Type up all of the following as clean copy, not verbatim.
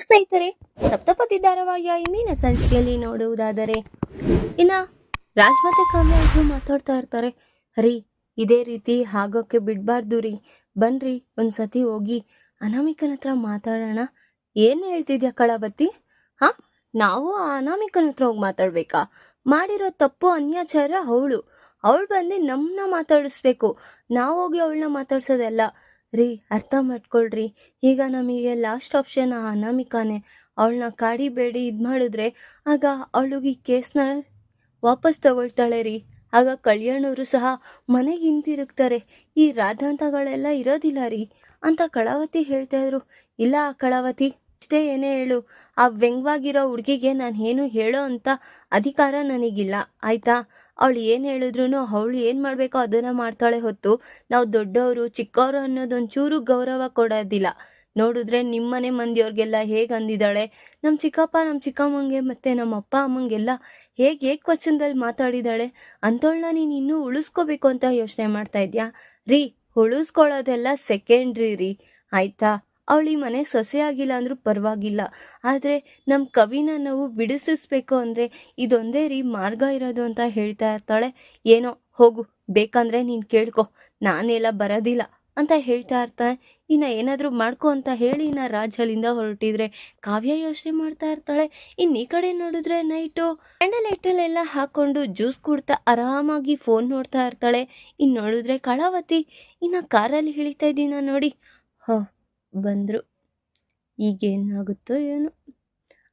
ಸ್ನೇಹಿತರೆ, ಸಪ್ತಪದಿ ಧಾರಾವಾಹಿಯ ಇಂದಿನ ಸಂಚಿಕೆಯಲ್ಲಿ ನೋಡುವುದಾದರೆ ಇನ್ನ ರಾಜ್ ಮತ್ತೆ ಕಾವ್ಯ ಇಬ್ರು ಮಾತಾಡ್ತಾ ಇರ್ತಾರೆ. ರೀ, ಇದೇ ರೀತಿ ಆಗೋಕ್ಕೆ ಬಿಡ್ಬಾರ್ದು ರೀ, ಬನ್ರಿ ಒಂದ್ಸತಿ ಹೋಗಿ ಅನಾಮಿಕನ ಹತ್ರ ಮಾತಾಡೋಣ. ಏನು ಹೇಳ್ತಿದ್ಯಾ ಕಳಾವತಿ? ಹಾ, ನಾವು ಆ ಅನಾಮಿಕನ ಹತ್ರ ಹೋಗಿ ಮಾತಾಡ್ಬೇಕಾ? ಮಾಡಿರೋ ತಪ್ಪು ಅನ್ಯಾಚಾರ ಅವಳು ಬಂದು ನಮ್ಮನ್ನ ಮಾತಾಡಿಸ್ಬೇಕು, ನಾವು ಹೋಗಿ ಅವಳನ್ನ ಮಾತಾಡ್ಸೋದಲ್ಲ ರೀ. ಅರ್ಥ ಮಾಡ್ಕೊಳ್ರಿ, ಈಗ ನಮಗೆ ಲಾಸ್ಟ್ ಆಪ್ಷನ್ ಆ ಅನಾಮಿಕಾನೇ. ಅವಳನ್ನ ಕಾಡಿಬೇಡಿ ಇದು ಮಾಡಿದ್ರೆ ಆಗ ಅವಳಿಗೆ ಈ ಕೇಸ್ನ ವಾಪಸ್ ತಗೊಳ್ತಾಳೆ ರೀ. ಆಗ ಕಲ್ಯಾಣವರು ಸಹ ಮನೆಗೆ ಹಿಂತಿರುಗ್ತಾರೆ, ಈ ರಾಧಾಂತಗಳೆಲ್ಲ ಇರೋದಿಲ್ಲ ರೀ ಅಂತ ಕಳಾವತಿ ಹೇಳ್ತಾ ಇದ್ರು. ಇಲ್ಲ ಕಳಾವತಿ, ಅಷ್ಟೇ ಏನೇ ಹೇಳು, ಆ ವ್ಯಂಗ್ಯವಾಗಿರೋ ಹುಡುಗಿಗೆ ನಾನು ಏನು ಹೇಳೋ ಅಂತ ಅಧಿಕಾರ ನನಗಿಲ್ಲ, ಆಯ್ತಾ? ಅವಳು ಏನು ಹೇಳಿದ್ರು ಅವಳು ಏನು ಮಾಡಬೇಕೋ ಅದನ್ನು ಮಾಡ್ತಾಳೆ ಹೊತ್ತು ನಾವು ದೊಡ್ಡವರು ಚಿಕ್ಕವರು ಅನ್ನೋದೊಂಚೂರು ಗೌರವ ಕೊಡೋದಿಲ್ಲ. ನೋಡಿದ್ರೆ ನಿಮ್ಮನೆ ಮಂದಿಯವ್ರಿಗೆಲ್ಲ ಹೇಗೆ ಅಂದಿದ್ದಾಳೆ, ನಮ್ಮ ಚಿಕ್ಕಪ್ಪ ನಮ್ಮ ಚಿಕ್ಕಮ್ಮಂಗೆ ಮತ್ತು ನಮ್ಮ ಅಪ್ಪ ಅಮ್ಮಂಗೆಲ್ಲ ಹೇಗೆ ಏಕವಚನದಲ್ಲಿ ಮಾತಾಡಿದ್ದಾಳೆ. ಅಂಥವಳನ್ನ ನೀನು ಇನ್ನೂ ಉಳಿಸ್ಕೋಬೇಕು ಅಂತ ಯೋಚನೆ ಮಾಡ್ತಾ ಇದ್ಯಾ ರೀ? ಉಳಿಸ್ಕೊಳ್ಳೋದೆಲ್ಲ ಸೆಕೆಂಡ್ರಿ ರೀ, ಆಯ್ತಾ? ಅವಳು ಈ ಮನೆ ಸೊಸೆ ಆಗಿಲ್ಲ ಅಂದ್ರೂ ಪರವಾಗಿಲ್ಲ, ಆದರೆ ನಮ್ಮ ಕವಿನ ನಾವು ಬಿಡಿಸಿಸ್ಬೇಕು ಅಂದರೆ ಇದೊಂದೇ ರೀ ಮಾರ್ಗ ಇರೋದು ಅಂತ ಹೇಳ್ತಾ ಇರ್ತಾಳೆ. ಏನೋ ಹೋಗು, ಬೇಕಂದ್ರೆ ನೀನು ಕೇಳ್ಕೊ, ನಾನೆಲ್ಲ ಬರೋದಿಲ್ಲ ಅಂತ ಹೇಳ್ತಾ ಇರ್ತಾನೆ. ಇನ್ನು ಏನಾದರೂ ಮಾಡ್ಕೊ ಅಂತ ಹೇಳಿ ಇನ್ನು ರಾಜ್ ಅಲ್ಲಿಂದ ಹೊರಟಿದ್ರೆ ಕಾವ್ಯ ಯೋಚನೆ ಮಾಡ್ತಾ ಇರ್ತಾಳೆ. ಇನ್ನು ಈ ಕಡೆ ನೋಡಿದ್ರೆ ನೈಟು ಕ್ಯಾಂಡಲ್ ಲೈಟಲ್ಲೆಲ್ಲ ಹಾಕೊಂಡು ಜ್ಯೂಸ್ ಕುಡ್ತಾ ಆರಾಮಾಗಿ ಫೋನ್ ನೋಡ್ತಾ ಇರ್ತಾಳೆ. ಇನ್ನು ನೋಡಿದ್ರೆ ಕಳಾವತಿ ಇನ್ನು ಕಾರಲ್ಲಿ ಇಳಿತಾ ಇದ್ದೀನ ನೋಡಿ, ಬಂದರು, ಈಗೇನಾಗುತ್ತೋ ಏನು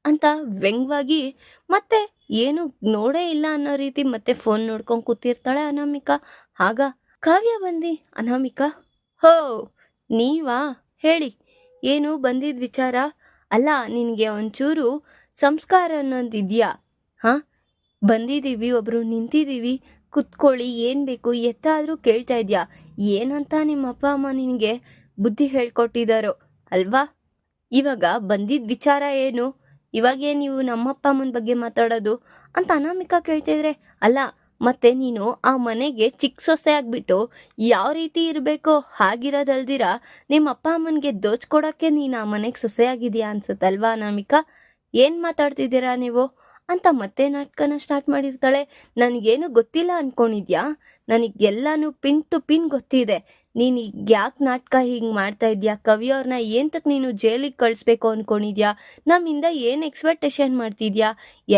ಅಂತ ವ್ಯಂಗ್ಯವಾಗಿ ಮತ್ತೆ ಏನು ನೋಡೇ ಇಲ್ಲ ಅನ್ನೋ ರೀತಿ ಮತ್ತೆ ಫೋನ್ ನೋಡ್ಕೊಂಡು ಕೂತಿರ್ತಾಳೆ ಅನಾಮಿಕಾ. ಆಗ ಕಾವ್ಯ ಬಂದು, ಅನಾಮಿಕಾ, ಹೋ ನೀವಾ, ಹೇಳಿ ಏನು ಬಂದಿದ್ದ ವಿಚಾರ? ಅಲ್ಲ, ನಿನಗೆ ಒಂಚೂರು ಸಂಸ್ಕಾರ ಅನ್ನೋದು ಇದೆಯಾ? ಹಾಂ, ಬಂದಿದ್ದೀವಿ, ಒಬ್ಬರು ನಿಂತಿದ್ದೀವಿ, ಕುತ್ಕೊಳ್ಳಿ, ಏನು ಬೇಕು ಎತ್ತಾದರೂ ಕೇಳ್ತಾ ಇದೆಯಾ? ಏನಂತ ನಿಮ್ಮ ಅಪ್ಪ ಅಮ್ಮ ನಿನಗೆ ಬುದ್ಧಿ ಹೇಳ್ಕೊಟ್ಟಿದ್ದಾರೋ ಅಲ್ವಾ? ಇವಾಗ ಬಂದಿದ್ದ ವಿಚಾರ ಏನು? ಇವಾಗೇ ನೀವು ನಮ್ಮಪ್ಪ ಅಮ್ಮನ ಬಗ್ಗೆ ಮಾತಾಡೋದು ಅಂತ ಅನಾಮಿಕಾ ಕೇಳ್ತಿದ್ರೆ, ಅಲ್ಲ ಮತ್ತೆ ನೀನು ಆ ಮನೆಗೆ ಚಿಕ್ಕ ಸೊಸೆ ಆಗ್ಬಿಟ್ಟು ಯಾವ ರೀತಿ ಇರಬೇಕೋ ಹಾಗಿರೋದಲ್ದಿರ ನಿಮ್ಮ ಅಪ್ಪ ಅಮ್ಮನಿಗೆ ದೋಚ್ಕೊಡೋಕ್ಕೆ ನೀನು ಆ ಮನೆಗೆ ಸೊಸೆ ಆಗಿದೆಯಾ ಅನ್ಸುತ್ತಲ್ವಾ ಅನಾಮಿಕಾ? ಏನು ಮಾತಾಡ್ತಿದ್ದೀರಾ ನೀವು ಅಂತ ಮತ್ತೆ ನಾಟಕನ ಸ್ಟಾರ್ಟ್ ಮಾಡಿರ್ತಾಳೆ. ನನಗೇನು ಗೊತ್ತಿಲ್ಲ ಅನ್ಕೊಂಡಿದ್ಯಾ? ನನಗೆಲ್ಲಾನು ಪಿನ್ ಟು ಪಿನ್ ಗೊತ್ತಿದೆ. ನೀನು ಯಾಕೆ ನಾಟಕ ಹಿಂಗೆ ಮಾಡ್ತಾ ಇದೆಯಾ? ಕವಿಯವ್ರನ್ನ ಏಂತಕ್ಕೆ ನೀನು ಜೈಲಿಗೆ ಕಳಿಸ್ಬೇಕು ಅಂದ್ಕೊಂಡಿದ್ಯಾ? ನಮ್ಮಿಂದ ಏನು ಎಕ್ಸ್ಪೆಕ್ಟೇಷನ್ ಮಾಡ್ತಿದ್ಯಾ?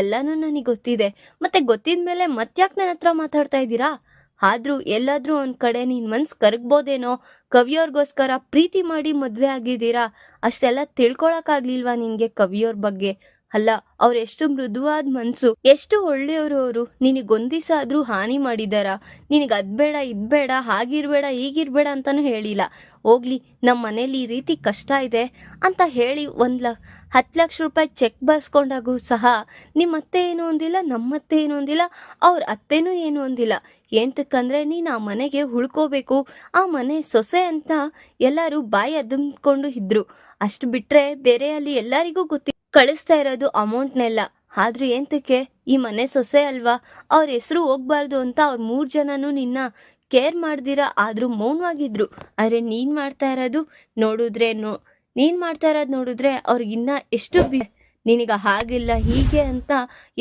ಎಲ್ಲನೂ ನನಗೆ ಗೊತ್ತಿದೆ. ಮತ್ತೆ ಗೊತ್ತಿದ ಮೇಲೆ ಮತ್ತ್ಯಾಕೆ ನನ್ನ ಹತ್ರ ಮಾತಾಡ್ತಾ ಇದ್ದೀರಾ? ಆದರೂ ಎಲ್ಲಾದರೂ ಒಂದು ಕಡೆ ನಿನ್ನ ಮನ್ಸು ಕರಗ್ಬೋದೇನೋ. ಕವಿಯವ್ರಿಗೋಸ್ಕರ ಪ್ರೀತಿ ಮಾಡಿ ಮದುವೆ ಆಗಿದ್ದೀರಾ, ಅಷ್ಟೆಲ್ಲ ತಿಳ್ಕೊಳಕ್ಕಾಗ್ಲಿಲ್ವಾ ನಿನಗೆ ಕವಿಯವ್ರ ಬಗ್ಗೆ? ಅಲ್ಲ, ಅವ್ರು ಎಷ್ಟು ಮೃದುವಾದ ಮನಸ್ಸು, ಎಷ್ಟು ಒಳ್ಳೆಯವರು ಅವರು. ನಿನಗೊಂದಿಸ ಆದರೂ ಹಾನಿ ಮಾಡಿದಾರ? ನಿನಗೆ ಅದು ಬೇಡ ಇದು ಬೇಡ ಹಾಗಿರ್ಬೇಡ ಹೀಗಿರ್ಬೇಡ ಅಂತಲೂ ಹೇಳಿಲ್ಲ. ಹೋಗ್ಲಿ, ನಮ್ಮ ಮನೇಲಿ ಈ ರೀತಿ ಕಷ್ಟ ಇದೆ ಅಂತ ಹೇಳಿ 10 ಲಕ್ಷ ರೂಪಾಯಿ ಚೆಕ್ ಬರ್ಸ್ಕೊಂಡಾಗೂ ಸಹ ನಿಮ್ಮ ಅತ್ತೆ ಏನು ಅಂದಿಲ್ಲ, ನಮ್ಮತ್ತೆ ಏನು ಅಂದಿಲ್ಲ, ಅವ್ರ ಅತ್ತೆನೂ ಏನು ಅಂದಿಲ್ಲ. ಎಂತಕ್ಕಂದ್ರೆ ನೀನು ಆ ಮನೆಗೆ ಉಳ್ಕೋಬೇಕು, ಆ ಮನೆ ಸೊಸೆ ಅಂತ ಎಲ್ಲರೂ ಬಾಯಿ ಅದುಮ್ಕೊಂಡು ಇದ್ರು. ಅಷ್ಟು ಬಿಟ್ರೆ ಬೇರೆ ಅಲ್ಲಿ ಎಲ್ಲರಿಗೂ ಕಳಿಸ್ತಾ ಇರೋದು ಅಮೌಂಟ್ನೆಲ್ಲ. ಆದ್ರೂ ಎಂತಕ್ಕೆ? ಈ ಮನೆ ಸೊಸೆ ಅಲ್ವಾ, ಅವ್ರ ಹೆಸರು ಹೋಗ್ಬಾರ್ದು ಅಂತ ಅವ್ರ 3 ಜನನೂ ನಿನ್ನ ಕೇರ್ ಮಾಡ್ದಿರಾ ಆದ್ರೂ ಮೌನವಾಗಿದ್ರು. ಆದರೆ ನೀನ್ ಮಾಡ್ತಾ ಇರೋದು ನೋಡಿದ್ರೆ ಅವ್ರಿಗಿನ್ನ ಎಷ್ಟು ನಿನಗ ಹಾಗಿಲ್ಲ ಹೀಗೆ ಅಂತ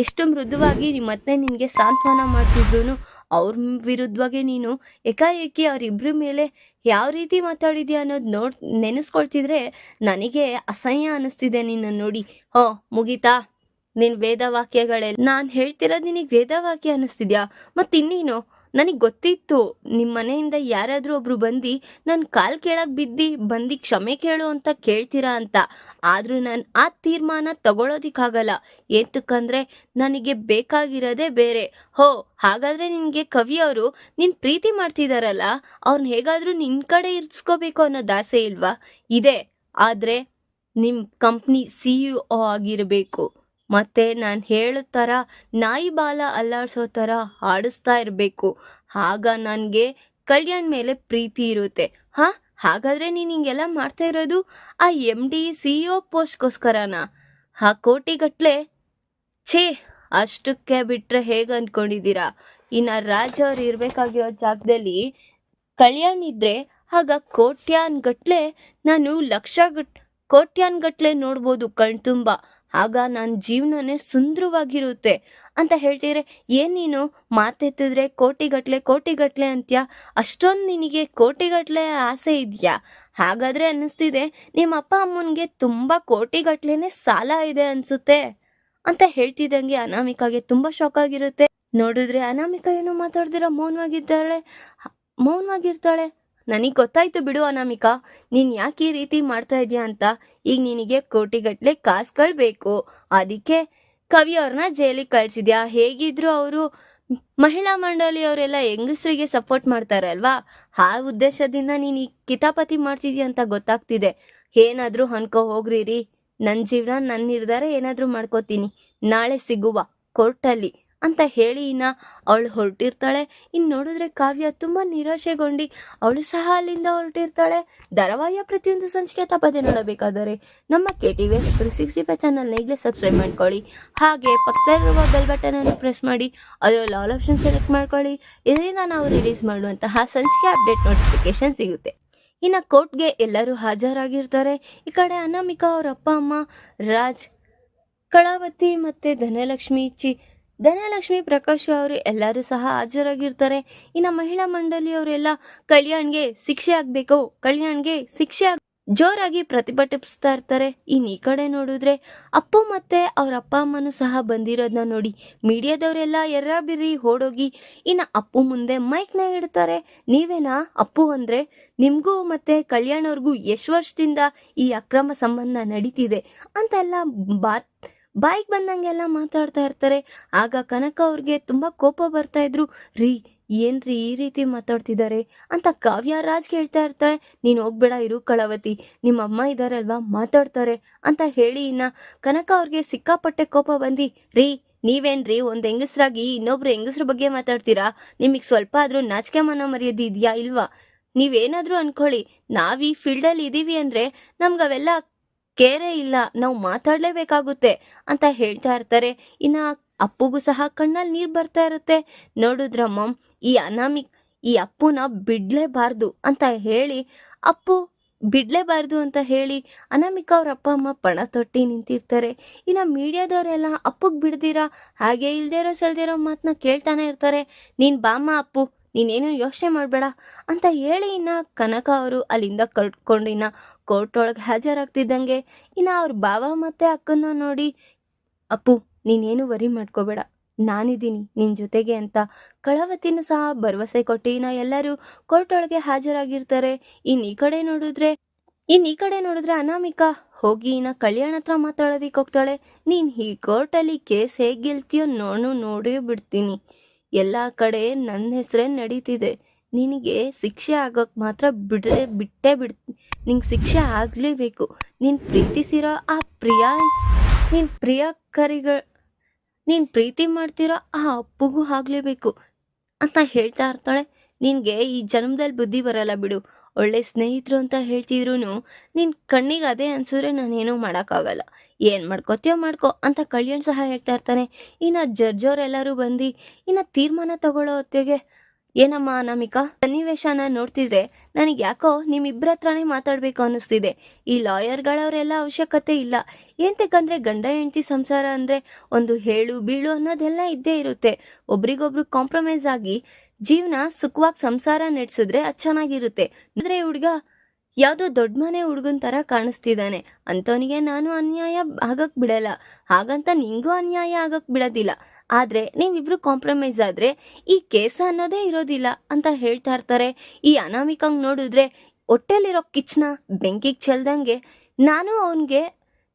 ಎಷ್ಟು ಮೃದುವಾಗಿ ನಿಮ್ಮತ್ತೆ ನಿನಗೆ ಸಾಂತ್ವನ ಮಾಡ್ತಿದ್ರು, ಅವ್ರ ವಿರುದ್ಧವಾಗಿ ನೀನು ಏಕಾಏಕಿ ಅವರಿಬ್ಬರ ಮೇಲೆ ಯಾವ ರೀತಿ ಮಾತಾಡಿದ್ಯಾ ಅನ್ನೋದು ನೆನೆಸ್ಕೊಳ್ತಿದ್ರೆ ನನಗೆ ಅಸಹ್ಯ ಅನ್ನಿಸ್ತಿದೆ ನಿನ್ನ ನೋಡಿ. ಮುಗೀತಾ ನಿನ್ ವೇದವಾಕ್ಯಗಳೆಲ್ಲ? ನಾನು ಹೇಳ್ತಿರೋದು ನಿನಗೆ ವೇದವಾಕ್ಯ ಅನ್ನಿಸ್ತಿದ್ಯಾ? ಮತ್ತಿನ್ನೇನು? ನನಗೆ ಗೊತ್ತಿತ್ತು ನಿಮ್ಮ ಮನೆಯಿಂದ ಯಾರಾದರೂ ಒಬ್ರು ಬಂದು ನನ್ನ ಕಾಲು ಕೆಳಗೆ ಬಂದು ಕ್ಷಮೆ ಕೇಳು ಅಂತ ಕೇಳ್ತೀರಾ ಅಂತ. ಆದರೂ ನಾನು ಆ ತೀರ್ಮಾನ ತಗೊಳ್ಳೋದಿಕ್ಕಾಗಲ್ಲ. ಏತಕ್ಕಂದ್ರೆ ನನಗೆ ಬೇಕಾಗಿರೋದೇ ಬೇರೆ. ಹಾಗಾದ್ರೆ ನಿನಗೆ ಕವಿಯವರು ನಿನ್ನ ಪ್ರೀತಿ ಮಾಡ್ತಿದಾರಲ್ಲ, ಅವ್ರನ್ನ ಹೇಗಾದರೂ ನಿನ್ನ ಕಡೆ ಇರಿಸ್ಕೋಬೇಕು ಅನ್ನೋದು ಆಸೆ ಇಲ್ವಾ? ಇದೆ, ಆದರೆ ನಿಮ್ಮ ಕಂಪ್ನಿ CEO ಆಗಿರಬೇಕು. ಮತ್ತೆ ನಾನು ಹೇಳೋ ಥರ ನಾಯಿ ಬಾಲ ಅಲ್ಲಾಡ್ಸೋ ಥರ ಆಡಿಸ್ತಾ ಇರಬೇಕು. ಆಗ ನನಗೆ ಕಲ್ಯಾಣ್ ಮೇಲೆ ಪ್ರೀತಿ ಇರುತ್ತೆ. ಹಾಗಾದರೆ ನೀನು ಹಿಂಗೆಲ್ಲ ಮಾಡ್ತಾ ಇರೋದು ಆ MD CEO ಪೋಸ್ಟ್ಗೋಸ್ಕರನಾ? ಕೋಟಿಗಟ್ಲೆ? ಛೇ, ಅಷ್ಟಕ್ಕೆ ಬಿಟ್ಟರೆ ಹೇಗೆ ಅಂದ್ಕೊಂಡಿದ್ದೀರಾ? ಇನ್ನು ರಾಜ್ ಅವ್ರು ಇರಬೇಕಾಗಿರೋ ಜಾಗದಲ್ಲಿ ಕಲ್ಯಾಣ್ ಇದ್ದರೆ ಆಗ ಕೋಟ್ಯಾನ್ಗಟ್ಲೆ, ನಾನು ಲಕ್ಷ ಕೋಟ್ಯಾನ್ಗಟ್ಲೆ ನೋಡ್ಬೋದು ಕಣ್ತುಂಬ, ಆಗ ನನ್ನ ಜೀವನನೇ ಸುಂದರವಾಗಿರುತ್ತೆ ಅಂತ ಹೇಳ್ತಿದ್ರೆ, ಏನ್ ನೀನು ಮಾತೆತ್ತಿದ್ರೆ ಕೋಟಿಗಟ್ಲೆ ಅಂತ್ಯ, ಅಷ್ಟೊಂದು ನಿನಗೆ ಕೋಟಿಗಟ್ಲೆ ಆಸೆ ಇದೆಯಾ? ಹಾಗಾದ್ರೆ ಅನ್ನಿಸ್ತಿದೆ ನಿಮ್ಮ ಅಪ್ಪ ಅಮ್ಮನ್ಗೆ ತುಂಬಾ ಕೋಟಿಗಟ್ಲೆನೆ ಸಾಲ ಇದೆ ಅನ್ಸುತ್ತೆ ಅಂತ ಹೇಳ್ತಿದ್ದಂಗೆ ಅನಾಮಿಕಾಗೆ ತುಂಬಾ ಶಾಕ್ ಆಗಿರುತ್ತೆ. ನೋಡಿದ್ರೆ ಅನಾಮಿಕಾ ಏನು ಮಾತಾಡ್ದಿರ ಮೌನವಾಗಿರ್ತಾಳೆ. ನನಗ್ ಗೊತ್ತಾಯ್ತು ಬಿಡು ಅನಾಮಿಕಾ, ನೀನ್ ಯಾಕೆ ಈ ರೀತಿ ಮಾಡ್ತಾ ಇದೀಯ ಅಂತ. ಈಗ ನಿನಗೆ ಕೋಟಿಗಟ್ಲೆ ಕಾಸುಗಳು ಬೇಕು, ಅದಕ್ಕೆ ಕವಿ ಅವ್ರನ್ನ ಜೈಲಿಗೆ ಕಳ್ಸಿದ್ಯಾ. ಹೇಗಿದ್ರು ಅವರು ಮಹಿಳಾ ಮಂಡಳಿಯವರೆಲ್ಲ ಹೆಂಗಸರಿಗೆ ಸಪೋರ್ಟ್ ಮಾಡ್ತಾರೆ ಅಲ್ವಾ, ಆ ಉದ್ದೇಶದಿಂದ ನೀನ್ ಈ ಕಿತಾಪತಿ ಮಾಡ್ತಿದ್ಯಾ ಅಂತ ಗೊತ್ತಾಗ್ತಿದೆ. ಏನಾದ್ರೂ ಅನ್ಕೋ ಹೋಗ್ರಿ, ನನ್ನ ಜೀವನ ನನ್ನ ನಿರ್ಧಾರ ಏನಾದ್ರೂ ಮಾಡ್ಕೋತೀನಿ, ನಾಳೆ ಸಿಗುವ ಕೋರ್ಟಲ್ಲಿ ಅಂತ ಹೇಳಿ ಇನ್ನ ಅವಳು ಹೊರಟಿರ್ತಾಳೆ. ಇನ್ನು ನೋಡಿದ್ರೆ ಕಾವ್ಯ ತುಂಬಾ ನಿರಾಶೆಗೊಂಡು ಅವಳು ಸಹ ಅಲ್ಲಿಂದ ಹೊರಟಿರ್ತಾಳೆ. ಧಾರಾವಾಹಿಯ ಪ್ರತಿಯೊಂದು ಸಂಚಿಕೆ ತಪ್ಪದೆ ನೋಡಬೇಕಾದರೆ ನಮ್ಮ KTVS 365 ಚಾನಲ್ನ ಈಗಲೇ ಸಬ್ಸ್ಕ್ರೈಬ್ ಮಾಡ್ಕೊಳ್ಳಿ. ಹಾಗೆ ಪಕ್ಕದಲ್ಲಿರುವ ಬೆಲ್ ಬಟನ್ ಅನ್ನು ಪ್ರೆಸ್ ಮಾಡಿ ಅದರಲ್ಲಿ ಆಲ್ ಆಪ್ಷನ್ ಸೆಲೆಕ್ಟ್ ಮಾಡ್ಕೊಳ್ಳಿ. ಇದರಿಂದ ನಾವು ರಿಲೀಸ್ ಮಾಡುವಂತಹ ಸಂಚಿಕೆ ಅಪ್ಡೇಟ್ ನೋಟಿಫಿಕೇಶನ್ ಸಿಗುತ್ತೆ. ಇನ್ನು ಕೋರ್ಟ್ಗೆ ಎಲ್ಲರೂ ಹಾಜರಾಗಿರ್ತಾರೆ. ಈ ಕಡೆ ಅನಾಮಿಕಾ ಅವ್ರ ಅಪ್ಪ ಅಮ್ಮ ರಾಜ್, ಕಳಾವತಿ ಮತ್ತೆ ಧನಲಕ್ಷ್ಮಿ ಪ್ರಕಾಶ್ ಅವರು ಎಲ್ಲರೂ ಸಹ ಹಾಜರಾಗಿರ್ತಾರೆ. ಇನ್ನು ಮಹಿಳಾ ಮಂಡಳಿಯವರೆಲ್ಲ ಕಲ್ಯಾಣ್ಗೆ ಶಿಕ್ಷೆ ಆಗ್ಬೇಕು, ಜೋರಾಗಿ ಪ್ರತಿಭಟಿಸ್ತಾ ಇರ್ತಾರೆ. ಇನ್ನು ಈ ಕಡೆ ನೋಡಿದ್ರೆ ಅಪ್ಪು ಮತ್ತೆ ಅವ್ರ ಅಪ್ಪ ಅಮ್ಮನೂ ಸಹ ಬಂದಿರೋದನ್ನ ನೋಡಿ ಮೀಡಿಯಾದವರೆಲ್ಲ ಎರ್ರಾಬಿರ್ರಿ ಓಡೋಗಿ ಇನ್ನು ಅಪ್ಪು ಮುಂದೆ ಮೈಕ್ನ ಇಡ್ತಾರೆ. ನೀವೇನಾ ಅಪ್ಪು ಅಂದ್ರೆ? ನಿಮ್ಗೂ ಮತ್ತೆ ಕಲ್ಯಾಣ್ ಅವ್ರಿಗೂ ಎಷ್ಟು ವರ್ಷದಿಂದ ಈ ಅಕ್ರಮ ಸಂಬಂಧ ನಡೀತಿದೆ ಅಂತೆಲ್ಲ ಬಾಯಿಗೆ ಬಂದಂಗೆಲ್ಲ ಮಾತಾಡ್ತಾ ಇರ್ತಾರೆ. ಆಗ ಕನಕ ಅವ್ರಿಗೆ ತುಂಬಾ ಕೋಪ ಬರ್ತಾ ಇದ್ರು. ಏನ್ರಿ ಈ ರೀತಿ ಮಾತಾಡ್ತಿದ್ದಾರೆ ಅಂತ ಕಾವ್ಯ ರಾಜ್ ಕೇಳ್ತಾ ಇರ್ತಾಳೆ. ನೀನ್ ಹೋಗ್ಬೇಡ, ಇರು ಕಳಾವತಿ, ನಿಮ್ಮ ಅಮ್ಮ ಇದಾರಲ್ವಾ ಮಾತಾಡ್ತಾರೆ ಅಂತ ಹೇಳಿ ಇನ್ನ ಕನಕ ಅವ್ರಿಗೆ ಸಿಕ್ಕಾಪಟ್ಟೆ ಕೋಪ ಬಂದಿ, ನೀವೇನ್ರಿ ಒಂದ್ ಹೆಂಗಸ್ರಾಗಿ ಇನ್ನೊಬ್ರು ಹೆಂಗಸ್ರ ಬಗ್ಗೆ ಮಾತಾಡ್ತೀರಾ? ನಿಮಗ್ ಸ್ವಲ್ಪ ಆದ್ರೂ ನಾಚಿಕೆ ಮನ ಮರ್ಯಾದೆ ಇದೆಯಾ ಇಲ್ವಾ? ನೀವೇನಾದ್ರೂ ಅನ್ಕೊಳ್ಳಿ, ನಾವ್ ಈ ಫೀಲ್ಡ್ ಅಲ್ಲಿ ಇದೀವಿ ಅಂದ್ರೆ ನಮ್ಗವೆಲ್ಲ ಕೇರೇ ಇಲ್ಲ, ನಾವು ಮಾತಾಡ್ಲೇಬೇಕಾಗುತ್ತೆ ಅಂತ ಹೇಳ್ತಾ ಇರ್ತಾರೆ. ಇನ್ನ ಅಪ್ಪುಗೂ ಸಹ ಕಣ್ಣಲ್ಲಿ ನೀರ್ ಬರ್ತಾ ಇರುತ್ತೆ. ನೋಡುದ್ರಮ್ಮ, ಈ ಅಪ್ಪುನ ಬಿಡ್ಲೇಬಾರ್ದು ಅಂತ ಹೇಳಿ ಅನಾಮಿಕಾ ಅವ್ರ ಅಪ್ಪ ಅಮ್ಮ ಪಣ ತೊಟ್ಟಿ ನಿಂತಿರ್ತಾರೆ. ಇನ್ನ ಮೀಡಿಯಾದವರೆಲ್ಲ ಅಪ್ಪಗ್ ಬಿಡ್ದಿರಾ ಹಾಗೆ ಇಲ್ದೇರೋ ಸಲ್ದಿರೋ ಮಾತನ್ನ ಕೇಳ್ತಾನೆ ಇರ್ತಾರೆ. ನೀನ್ ಬಾಮ್ಮ ಅಪ್ಪು, ನೀನೇನು ಯೋಚನೆ ಮಾಡ್ಬೇಡ ಅಂತ ಹೇಳಿ ಇನ್ನ ಕನಕ ಅವರು ಅಲ್ಲಿಂದ ಕರ್ಕೊಂಡು ಇನ್ನ ಕೋರ್ಟ್ ಒಳಗೆ ಹಾಜರಾಗ್ತಿದ್ದಂಗೆ ಇನ್ನ ಅವ್ರ ಬಾವ ಮತ್ತೆ ಅಕ್ಕನ್ನ ನೋಡಿ, ಅಪ್ಪು ನೀನೇನು ವರಿ ಮಾಡ್ಕೋಬೇಡ, ನಾನಿದ್ದೀನಿ ನಿನ್ ಜೊತೆಗೆ ಅಂತ ಕಳಾವತಿನೂ ಸಹ ಭರವಸೆ ಕೊಟ್ಟು ಇನ್ನ ಎಲ್ಲರೂ ಕೋರ್ಟ್ ಒಳಗೆ ಹಾಜರಾಗಿರ್ತಾರೆ. ಇನ್ ಈ ಕಡೆ ನೋಡಿದ್ರೆ ಅನಾಮಿಕಾ ಹೋಗಿ ಇನ್ನ ಕಲ್ಯಾಣ್ ಹತ್ರ ಮಾತಾಡೋದಿಕ್ ಹೋಗ್ತಾಳೆ. ನೀನ್ ಈ ಕೋರ್ಟಲ್ಲಿ ಕೇಸ್ ಹೇಗ್ ಗೆಲ್ತೀಯೋ ನೋಡೇ ಬಿಡ್ತೀನಿ, ಎಲ್ಲಾ ಕಡೆ ನನ್ನ ಹೆಸರೇ ನಡೀತಿದೆ, ನಿನಗೆ ಶಿಕ್ಷೆ ಆಗೋಕ್ ಮಾತ್ರ ಬಿಟ್ಟೇ ಬಿಡ್ತೀನಿ, ನಿಂಗೆ ಶಿಕ್ಷೆ ಆಗ್ಲೇಬೇಕು. ನೀನ್ ಪ್ರೀತಿಸಿರೋ ಆ ನೀನ್ ಪ್ರೀತಿ ಮಾಡ್ತಿರೋ ಆ ಅಪ್ಪುಗೂ ಆಗ್ಲೇಬೇಕು ಅಂತ ಹೇಳ್ತಾ ಇರ್ತಾಳೆ. ನಿನ್ಗೆ ಈ ಜನ್ಮದಲ್ಲಿ ಬುದ್ಧಿ ಬರಲ್ಲ ಬಿಡು, ಒಳ್ಳೆ ಸ್ನೇಹಿತರು ಅಂತ ಹೇಳ್ತಿದ್ರು ನಿನ್ ಕಣ್ಣಿಗೆ ಅದೇ ಅನ್ಸಿದ್ರೆ ನಾನೇನೂ ಮಾಡೋಕ್ಕಾಗಲ್ಲ, ಏನ್ ಮಾಡ್ಕೋತೀಯೋ ಮಾಡ್ಕೋ ಅಂತ ಕಲ್ಯಾಣ್ ಸಹ ಹೇಳ್ತಾ ಇರ್ತಾನೆ. ಇನ್ನ ಜಡ್ಜ್ ಅವರೆಲ್ಲರೂ ಬಂದು ಇನ್ನ ತೀರ್ಮಾನ ತಗೊಳ್ಳೋ ಹೊತ್ತಿಗೆ, ಏನಮ್ಮ ಅನಾಮಿಕಾ, ಸನ್ನಿವೇಶನ ನೋಡ್ತಿದ್ರೆ ನನಗೆ ಯಾಕೋ ನಿಮ್ಮಿಬ್ಬರ ಹತ್ರನೇ ಮಾತಾಡ್ಬೇಕು ಅನ್ನಿಸ್ತಿದೆ. ಈ ಲಾಯರ್ಗಳವರೆಲ್ಲ ಅವಶ್ಯಕತೆ ಇಲ್ಲ. ಏಂತಕ್ಕಂದ್ರೆ ಗಂಡ ಹೆಂಡತಿ ಸಂಸಾರ ಅಂದ್ರೆ ಒಂದು ಹೇಳು ಬೀಳು ಅನ್ನೋದೆಲ್ಲ ಇದ್ದೇ ಇರುತ್ತೆ. ಒಬ್ರಿಗೊಬ್ರು ಕಾಂಪ್ರಮೈಸ್ ಆಗಿ ಜೀವನ ಸುಖವಾಗಿ ಸಂಸಾರ ನಡೆಸಿದ್ರೆ ಅದು ಚೆನ್ನಾಗಿರುತ್ತೆ. ಅಂದ್ರೆ ಹುಡುಗ ಯಾವ್ದೋ ದೊಡ್ಡ ಮನೆ ಹುಡುಗನ್ ತರ ಕಾಣಿಸ್ತಿದ್ದಾನೆ, ಅಂತವನಿಗೆ ನಾನು ಅನ್ಯಾಯ ಆಗಕ್ ಬಿಡಲ್ಲ, ಹಾಗಂತ ನಿಂಗೂ ಅನ್ಯಾಯ ಆಗಕ್ ಬಿಡೋದಿಲ್ಲ. ಆದ್ರೆ ನೀವಿಬ್ರು ಕಾಂಪ್ರಮೈಸ್ ಆದ್ರೆ ಈ ಕೇಸ ಅನ್ನೋದೇ ಇರೋದಿಲ್ಲ ಅಂತ ಹೇಳ್ತಾ ಇರ್ತಾರೆ. ಈ ಅನಾಮಿಕಂಗ್ ನೋಡಿದ್ರೆ ಹೊಟ್ಟೆಲಿರೋ ಕಿಚ್ನ ಬೆಂಕಿಗೆ ಚೆಲ್ದಂಗೆ,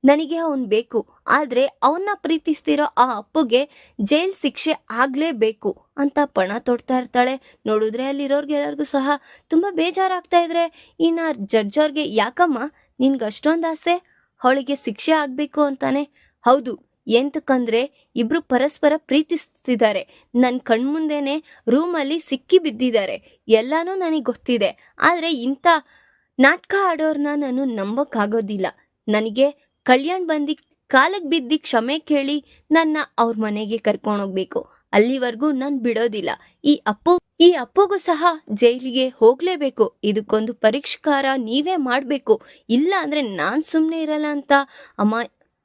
ನನಗೆ ಅವನ್ ಬೇಕು, ಆದ್ರೆ ಅವನ್ನ ಪ್ರೀತಿಸ್ತಿರೋ ಆ ಅಪ್ಪುಗೆ ಜೈಲ್ ಶಿಕ್ಷೆ ಆಗ್ಲೇಬೇಕು ಅಂತ ಪಣ ತೊಡ್ತಾ ಇರ್ತಾಳೆ. ನೋಡಿದ್ರೆ ಅಲ್ಲಿರೋರ್ಗೆಲ್ಲರಿಗೂ ಸಹ ತುಂಬಾ ಬೇಜಾರಾಗ್ತಾ ಇದ್ರೆ ಇನ್ನ ಜಡ್ಜ್ ಅವ್ರಿಗೆ, ಯಾಕಮ್ಮ ನಿನ್ಗೆ ಅಷ್ಟೊಂದು ಆಸೆ, ಅವಳಿಗೆ ಶಿಕ್ಷೆ ಆಗ್ಬೇಕು ಅಂತಾನೆ? ಹೌದು, ಎಂತಕ್ಕಂದ್ರೆ ಇಬ್ರು ಪರಸ್ಪರ ಪ್ರೀತಿಸ್ತಿದ್ದಾರೆ, ನನ್ ಕಣ್ಮುಂದೆನೆ ರೂಮಲ್ಲಿ ಸಿಕ್ಕಿ ಬಿದ್ದಿದ್ದಾರೆ, ಎಲ್ಲಾನು ನನಗ್ ಗೊತ್ತಿದೆ. ಆದ್ರೆ ಇಂಥ ನಾಟಕ ಆಡೋರ್ನ ನಾನು ನಂಬಕ್ಕಾಗೋದಿಲ್ಲ. ನನಗೆ ಕಲ್ಯಾಣ್ ಬಂದಿ ಕಾಲಕ್ಕೆ ಬಿದ್ದಿ ಕ್ಷಮೆ ಕೇಳಿ ನನ್ನ ಅವ್ರ ಮನೆಗೆ ಕರ್ಕೊಂಡೋಗ್ಬೇಕು, ಅಲ್ಲಿವರೆಗೂ ನಾನು ಬಿಡೋದಿಲ್ಲ. ಈ ಅಪ್ಪುಗೂ ಸಹ ಜೈಲಿಗೆ ಹೋಗ್ಲೇಬೇಕು. ಇದಕ್ಕೊಂದು ಪರಿಷ್ಕಾರ ನೀವೇ ಮಾಡ್ಬೇಕು. ಇಲ್ಲ ಅಂದ್ರೆ ನಾನ್ ಸುಮ್ನೆ ಇರಲ್ಲ ಅಂತ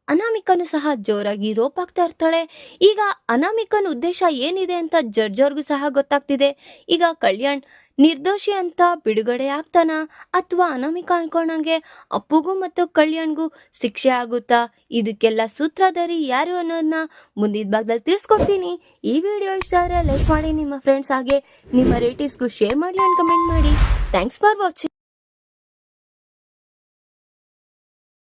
ಅನಾಮಿಕನು ಸಹ ಜೋರಾಗಿ ರೋಪಾಗ್ತಾ ಇರ್ತಾಳೆ. ಈಗ ಅನಾಮಿಕನ ಉದ್ದೇಶ ಏನಿದೆ ಅಂತ ಜಡ್ಜ್ ಸಹ ಗೊತ್ತಾಗ್ತಿದೆ. ಈಗ ಕಲ್ಯಾಣ್ ನಿರ್ದೋಷಿ ಅಂತ ಬಿಡುಗಡೆ ಆಗ್ತಾನ, ಅಥವಾ ಅನಾಮಿಕ ಅನ್ಕೊಂಡಂಗೆ ಅಪ್ಪುಗೂ ಮತ್ತು ಕಲ್ಯಾಣ್ಗೂ ಶಿಕ್ಷೆ ಆಗುತ್ತಾ? ಇದಕ್ಕೆಲ್ಲ ಸೂತ್ರಧಾರಿ ಯಾರು ಅನ್ನೋದನ್ನ ಮುಂದಿನ ಭಾಗದಲ್ಲಿ ತಿಳಿಸ್ಕೊಡ್ತೀನಿ. ಈ ವಿಡಿಯೋ ಇಷ್ಟ ಆದರೆ ಲೈಕ್ ಮಾಡಿ, ನಿಮ್ಮ ಫ್ರೆಂಡ್ಸ್ ಹಾಗೆ ನಿಮ್ಮ ರಿಲೇಟಿವ್ಸ್ಗೂ ಶೇರ್ ಮಾಡಿ ಅಂಡ್ ಕಮೆಂಟ್ ಮಾಡಿ. Thanks for watching.